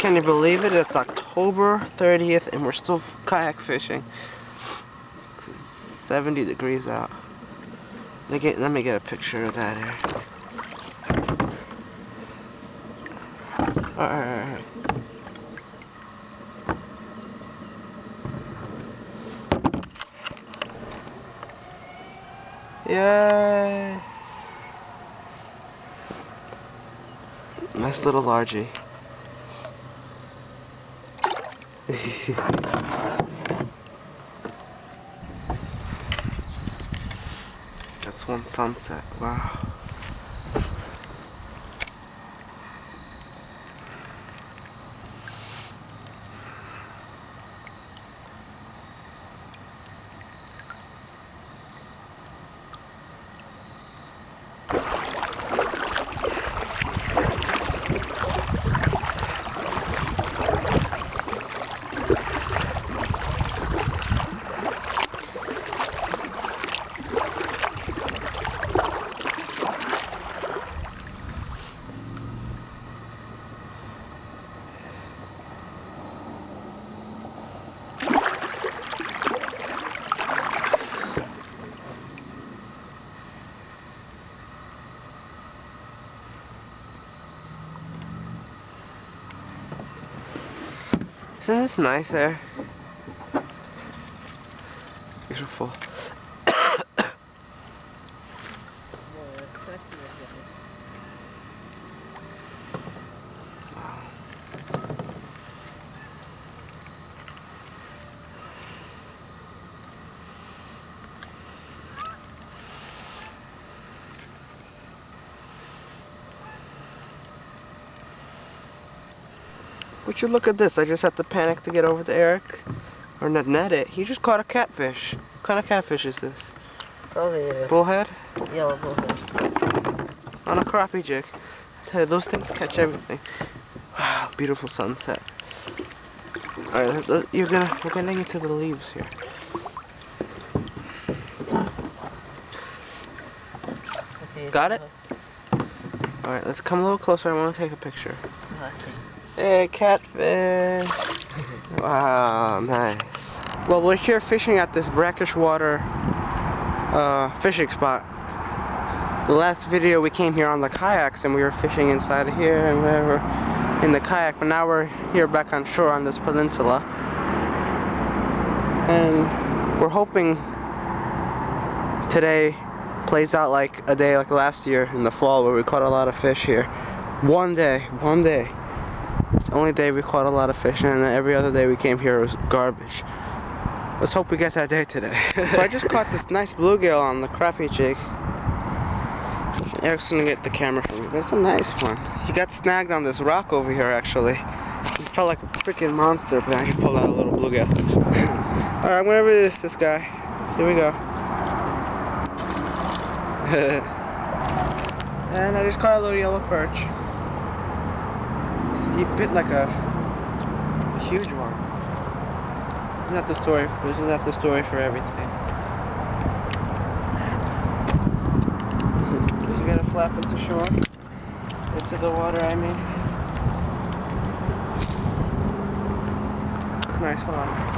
Can you believe it? It's October 30th and we're still kayak fishing. It's 70 degrees out. Let me get a picture of that here. Alright. Yay! Nice little largie. That's one sunset. Wow. Isn't this nice there? It's beautiful. Would you look at this? I just had to panic to get over to Eric. Or not net it. He just caught a catfish. What kind of catfish is this? Oh, yeah. Bullhead? Yellow bullhead. On a crappie jig. I tell you, those things catch everything. Wow, beautiful sunset. Alright, we're getting into the leaves here. Okay, got it? Alright, let's come a little closer. I want to take a picture. Oh, I see. Hey, catfish! Wow, nice. Well, we're here fishing at this brackish water fishing spot. The last video we came here on the kayaks and we were fishing inside of here and whatever in the kayak, but now we're here back on shore on this peninsula. And we're hoping today plays out like a day like last year in the fall where we caught a lot of fish here. One day. It's the only day we caught a lot of fish, and every other day we came here was garbage. Let's hope we get that day today. So I just caught this nice bluegill on the crappie jig. Eric's gonna get the camera for me, but it's a nice one. He got snagged on this rock over here actually. He felt like a freaking monster, but I just pulled out a little bluegill. Alright, I'm gonna release this guy. Here we go. And I just caught a little yellow perch. He bit like a huge one. Isn't that the story? Isn't that the story for everything? Is he gonna flap into shore? Into the water, I mean. Nice, hold on.